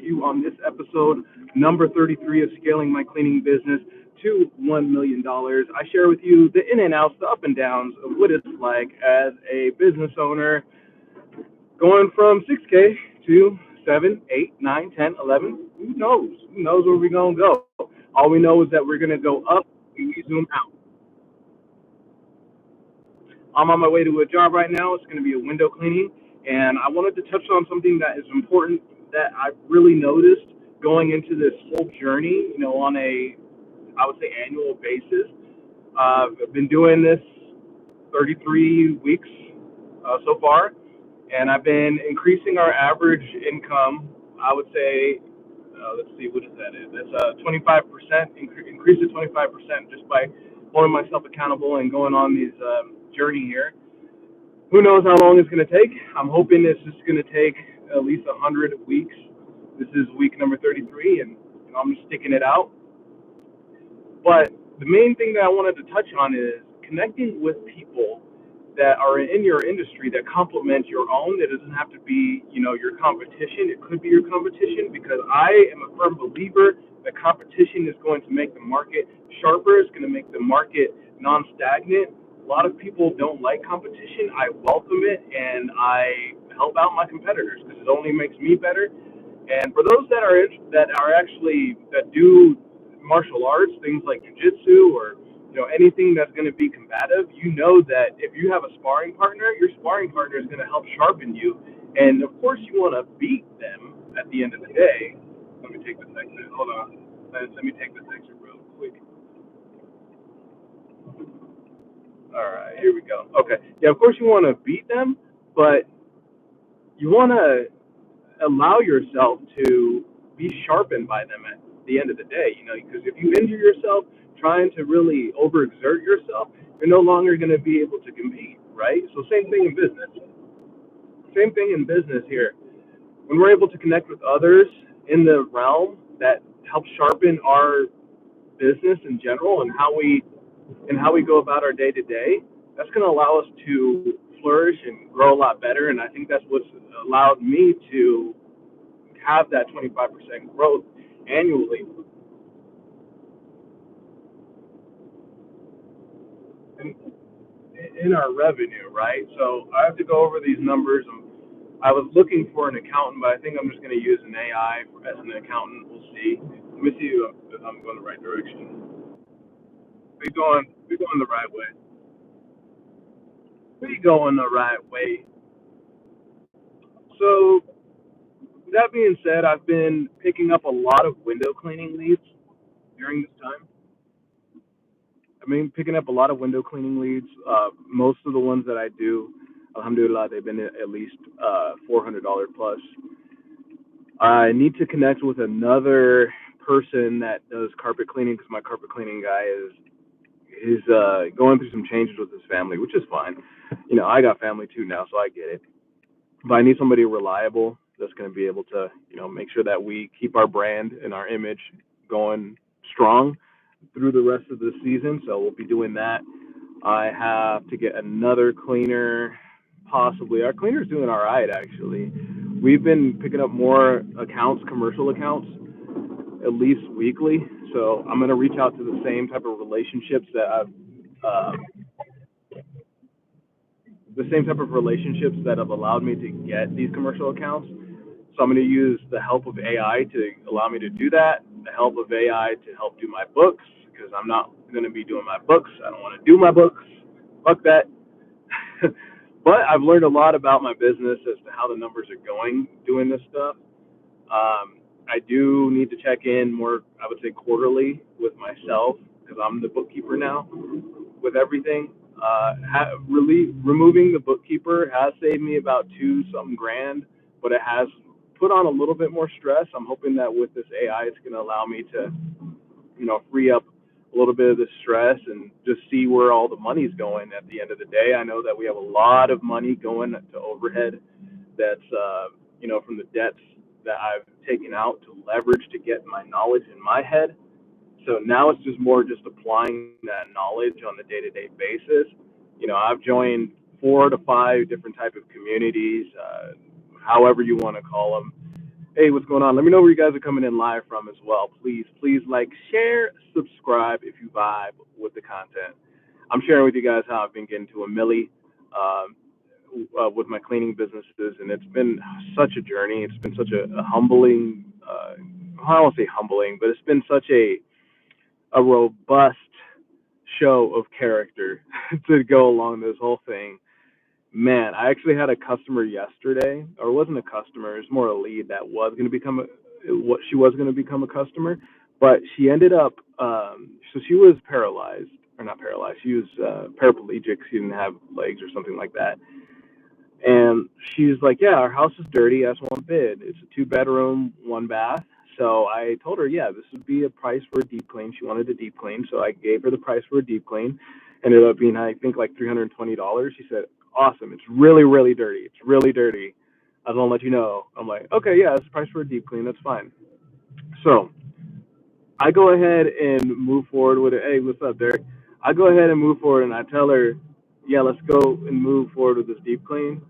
you on this episode, number 33 of Scaling My Cleaning Business to $1 million. I share with you the in and outs, the up and downs of what it's like as a business owner going from 6K to 7, 8, 9, 10, 11. Who knows? Who knows where we're going to go? All we know is that we're going to go up and we zoom out. I'm on my way to a job right now. It's going to be a window cleaning, and I wanted to touch on something that is important that I've really noticed going into this whole journey, on a, I would say, annual basis. I've been doing this 33 weeks so far, and I've been increasing our average income. I would say, let's see, what is that? That's 25%, increase to 25% just by holding myself accountable and going on these journey here. Who knows how long it's going to take? I'm hoping it's just going to take at least 100 weeks. This is week number 33, and I'm just sticking it out. But the main thing that I wanted to touch on is connecting with people that are in your industry that complement your own. That doesn't have to be, your competition. It could be your competition, because I am a firm believer that competition is going to make the market sharper. It's going to make the market non-stagnant. A lot of people don't like competition. I welcome it, and I help out my competitors because it only makes me better. And for those that do martial arts, things like jiu-jitsu or anything that's going to be combative, that if you have a sparring partner, your sparring partner is going to help sharpen you. And of course, you want to beat them at the end of the day. Let me take this exit. Hold on. Let me take this exit real quick. All right, here we go. Okay. Yeah, of course you want to beat them, but you want to allow yourself to be sharpened by them at the end of the day, because if you injure yourself trying to really overexert yourself, you're no longer going to be able to compete, right? So same thing in business. Same thing in business here. When we're able to connect with others in the realm that help sharpen our business in general and how we go about our day to day, that's going to allow us to flourish and grow a lot better. And I think that's what's allowed me to have that 25% growth annually in our revenue, right? So I have to go over these numbers. I was looking for an accountant, but I think I'm just going to use an AI as an accountant. We'll see. Let me see if I'm going the right direction. We're going the right way. We're going the right way. So that being said, I've been picking up a lot of window cleaning leads during this time. I've been picking up a lot of window cleaning leads. Most of the ones that I do, alhamdulillah, they've been at least $400 plus. I need to connect with another person that does carpet cleaning, because my carpet cleaning guy is going through some changes with his family, which is fine. I got family too now, so I get it. But I need somebody reliable that's going to be able to, make sure that we keep our brand and our image going strong through the rest of the season. So we'll be doing that. I have to get another cleaner, possibly. Our cleaner's doing all right, actually. We've been picking up more accounts, commercial accounts, at least weekly. So I'm going to reach out to the same type of relationships that have allowed me to get these commercial accounts. So I'm going to use the help of AI to allow me to do that, the help of AI to help do my books, because I'm not going to be doing my books. I don't want to do my books. Fuck that. But I've learned a lot about my business as to how the numbers are going doing this stuff. I do need to check in more, I would say, quarterly with myself, because I'm the bookkeeper now with everything. Removing the bookkeeper has saved me about $2-something grand, but it has put on a little bit more stress. I'm hoping that with this AI, it's going to allow me to, free up a little bit of the stress and just see where all the money's going at the end of the day. I know that we have a lot of money going to overhead that's, from the debts that I've taken out to leverage to get my knowledge in my head. So now it's just applying that knowledge on a day-to-day basis. I've joined 4 to 5 different type of communities, however you want to call them. Hey, what's going on? Let me know where you guys are coming in live from as well. Please like, share, subscribe if you vibe with the content. I'm sharing with you guys how I've been getting to a milli um, with my cleaning businesses, and it's been such a journey. It's been such a humbling, I don't want to say humbling, but it's been such a robust show of character to go along this whole thing. Man, I actually had a customer yesterday, or it wasn't a customer, it was more a lead that was going to become what she was going to become a customer, but she ended up, so she was paralyzed, or not paralyzed, she was paraplegic, she didn't have legs or something like that. And she's like, yeah, our house is dirty. I just want bid. It's a 2 bedroom, 1 bath. So I told her, yeah, this would be a price for a deep clean. She wanted a deep clean. So I gave her the price for a deep clean. Ended up being, I think, like $320. She said, awesome. It's really, really dirty. It's really dirty. I just want to let you know. I'm like, okay, yeah, that's the price for a deep clean. That's fine. So I go ahead and move forward with it. Hey, what's up, Derek? I go ahead and move forward, and I tell her, yeah, let's go and move forward with this deep clean.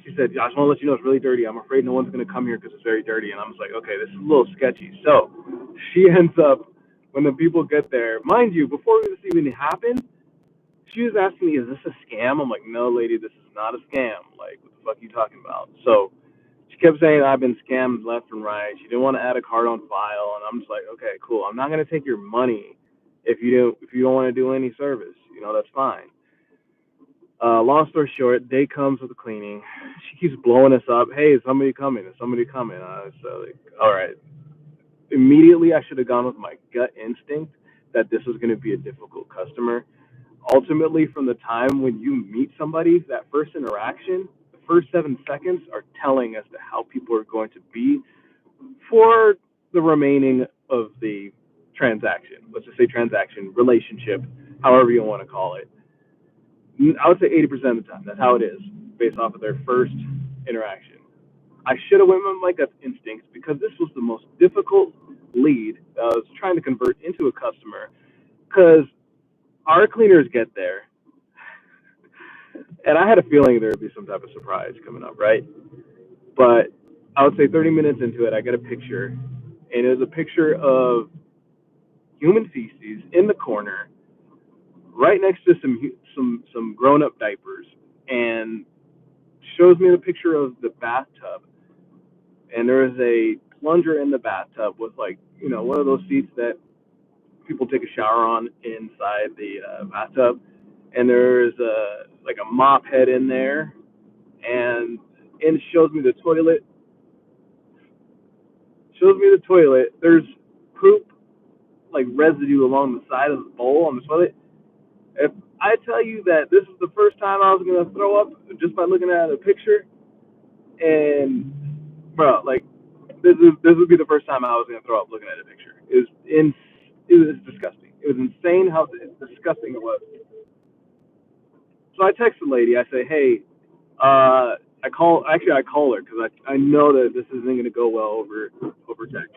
She said, I just want to let you know it's really dirty. I'm afraid no one's going to come here because it's very dirty. And I was like, okay, this is a little sketchy. So she ends up, when the people get there, mind you, before this even happened, she was asking me, is this a scam? I'm like, no, lady, this is not a scam. Like, what the fuck are you talking about? So she kept saying I've been scammed left and right. She didn't want to add a card on file, and I'm just like, okay, cool. I'm not gonna take your money if you don't want to do any service. You know, that's fine. Long story short, day comes with the cleaning. She keeps blowing us up. Hey, is somebody coming? Is somebody coming? So like, all right. Immediately, I should have gone with my gut instinct that this was going to be a difficult customer. Ultimately, from the time when you meet somebody, that first interaction, the first 7 seconds are telling as to how people are going to be for the remaining of the transaction. Let's just say transaction, relationship, however you want to call it. I would say 80% of the time, that's how it is, based off of their first interaction. I should have went with my gut instincts because this was the most difficult lead that I was trying to convert into a customer. Because our cleaners get there, and I had a feeling there would be some type of surprise coming up, right? But I would say 30 minutes into it, I get a picture, and it was a picture of human feces in the corner, right next to some grown up diapers, and shows me the picture of the bathtub. And there is a plunger in the bathtub with, like, one of those seats that people take a shower on inside the bathtub. And there's a mop head in there, and it shows me the toilet. Shows me the toilet. There's poop, like residue along the side of the bowl on the toilet. If I tell you that this is the first time I was gonna throw up just by looking at a picture, and bro, like this would be the first time I was gonna throw up looking at a picture. It was disgusting. It was insane how disgusting it was. So I text the lady. I say, hey, I call her because I know that this isn't gonna go well over text.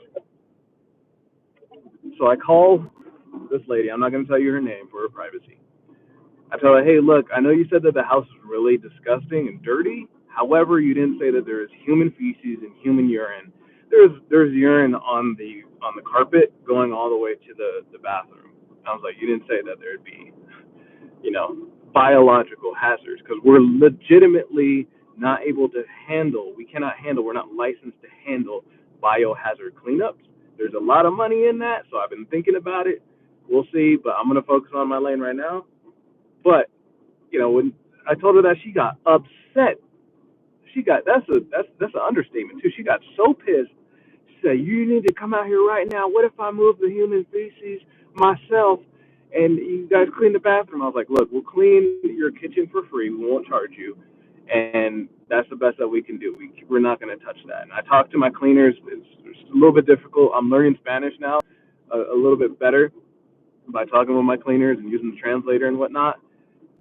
So I call this lady. I'm not gonna tell you her name for her privacy. I tell her, hey, look, I know you said that the house is really disgusting and dirty. However, you didn't say that there is human feces and human urine. There's urine on the carpet going all the way to the bathroom. I was like, you didn't say that there'd be, you know, biological hazards because we're legitimately not able to handle. We cannot handle. We're not licensed to handle biohazard cleanups. There's a lot of money in that, so I've been thinking about it. We'll see, but I'm gonna focus on my lane right now. But when I told her that, she got upset. That's an understatement too. She got so pissed. She said, "You need to come out here right now. What if I move the human feces myself and you guys clean the bathroom?" I was like, "Look, we'll clean your kitchen for free. We won't charge you, and that's the best that we can do. We're not going to touch that." And I talked to my cleaners. It's a little bit difficult. I'm learning Spanish now, a little bit better by talking with my cleaners and using the translator and whatnot,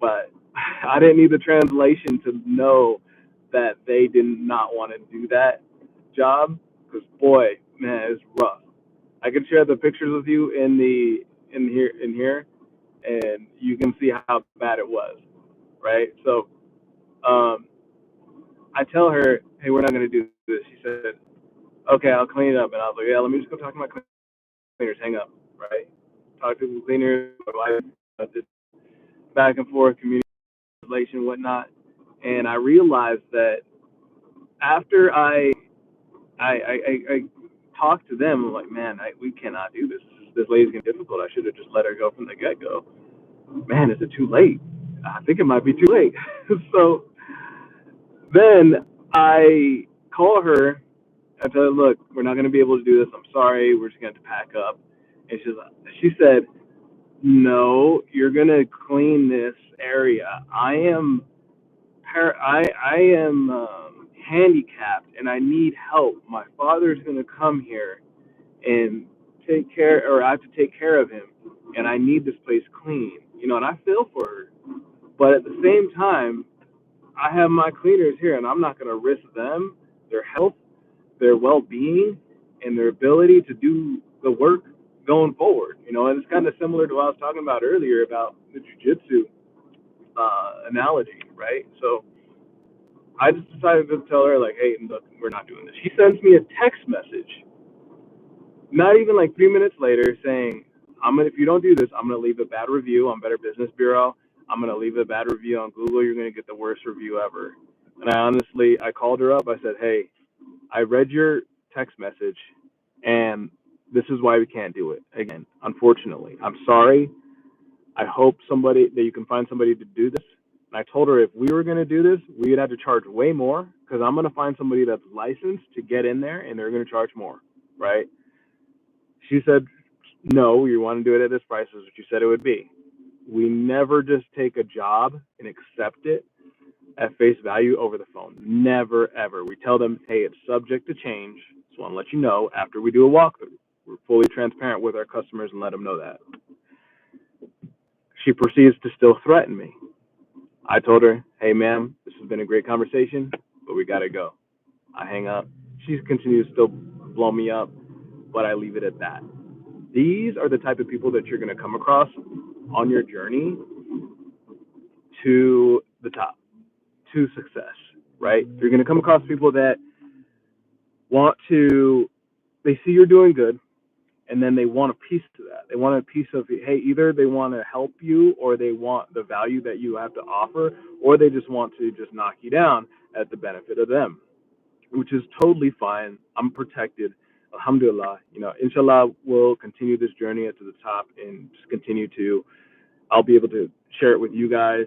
but I didn't need the translation to know that they did not want to do that job because boy, man, it's rough. I can share the pictures with you in here, and you can see how bad it was, right? So um, I tell her, hey, we're not going to do this. She said, Okay, I'll clean it up. And I was like, yeah, let me just go talk to my cleaners. Hang up, right? Talk to the cleaners, my wife, just back and forth, communication, and whatnot. And I realized that after I talked to them, I'm like, man, we cannot do this. This lady's getting difficult. I should have just let her go from the get go. Man, is it too late? I think it might be too late. So then I call her. I tell her, look, we're not going to be able to do this. I'm sorry. We're just going to have to pack up. And she said, no, you're going to clean this area. I am handicapped and I need help. My father's going to come here and take care, or I have to take care of him, and I need this place clean. And I feel for her. But at the same time, I have my cleaners here, and I'm not going to risk them, their health, their well-being, and their ability to do the work going forward. And it's kind of similar to what I was talking about earlier about the jujitsu analogy, right? So I just decided to tell her, like, hey, look, we're not doing this. She sends me a text message, not even like 3 minutes later, saying, if you don't do this, I'm gonna leave a bad review on Better Business Bureau. I'm gonna leave a bad review on Google. You're gonna get the worst review ever. And I called her up. I said, hey, I read your text message, and this is why we can't do it again. Unfortunately, I'm sorry. I hope that you can find somebody to do this. And I told her if we were going to do this, we would have to charge way more because I'm going to find somebody that's licensed to get in there, and they're going to charge more, right? She said, no, you want to do it at this price, is what you said it would be. We never just take a job and accept it at face value over the phone. Never, ever. We tell them, hey, it's subject to change. So I want to let you know after we do a walkthrough. We're fully transparent with our customers and let them know that. She proceeds to still threaten me. I told her, hey, ma'am, this has been a great conversation, but we got to go. I hang up. She continues to still blow me up, but I leave it at that. These are the type of people that you're going to come across on your journey to the top, to success, right? You're going to come across people that they see you're doing good, and then they want a piece to that. They want a piece of, hey, either they want to help you, or they want the value that you have to offer, or they just want to just knock you down at the benefit of them, which is totally fine. I'm protected. Alhamdulillah. Inshallah, we'll continue this journey to the top and just continue to, I'll be able to share it with you guys.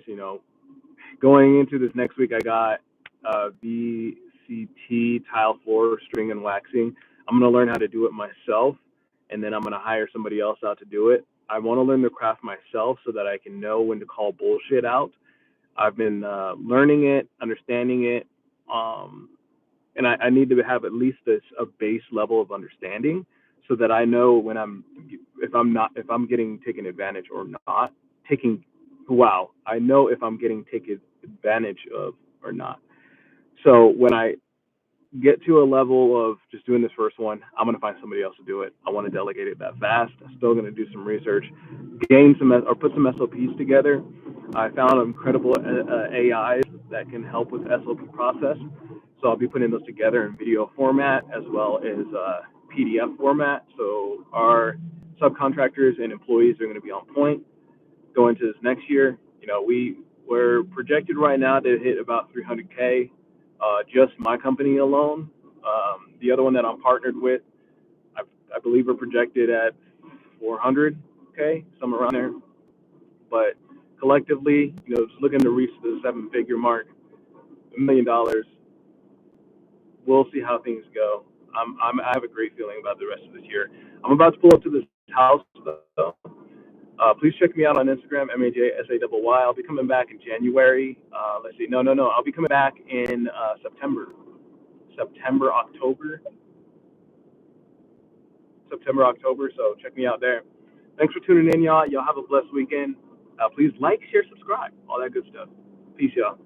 Going into this next week, I got VCT, tile floor, string, and waxing. I'm going to learn how to do it myself, and then I'm going to hire somebody else out to do it. I want to learn the craft myself so that I can know when to call bullshit out. I've been learning it, understanding it, and I need to have at least a base level of understanding so that I know if I'm getting taken advantage or not. I know if I'm getting taken advantage of or not. So when I get to a level of just doing this first one, I'm going to find somebody else to do it. I want to delegate it that fast. I'm still going to do some research, put some SOPs together. I found incredible AIs that can help with SOP process. So I'll be putting those together in video format as well as PDF format. So our subcontractors and employees are going to be on point going to this next year. We're projected right now to hit about 300K, just my company alone. The other one that I'm partnered with, I believe we're projected at 400K, somewhere around there. But collectively, just looking to reach the 7-figure mark, $1 million. We'll see how things go. I have a great feeling about the rest of this year. I'm about to pull up to this house, though. Please check me out on Instagram, MAJSAYY. I'll be coming back in January. Let's see. No. I'll be coming back in October. So check me out there. Thanks for tuning in, y'all. Y'all have a blessed weekend. Please like, share, subscribe, all that good stuff. Peace, y'all.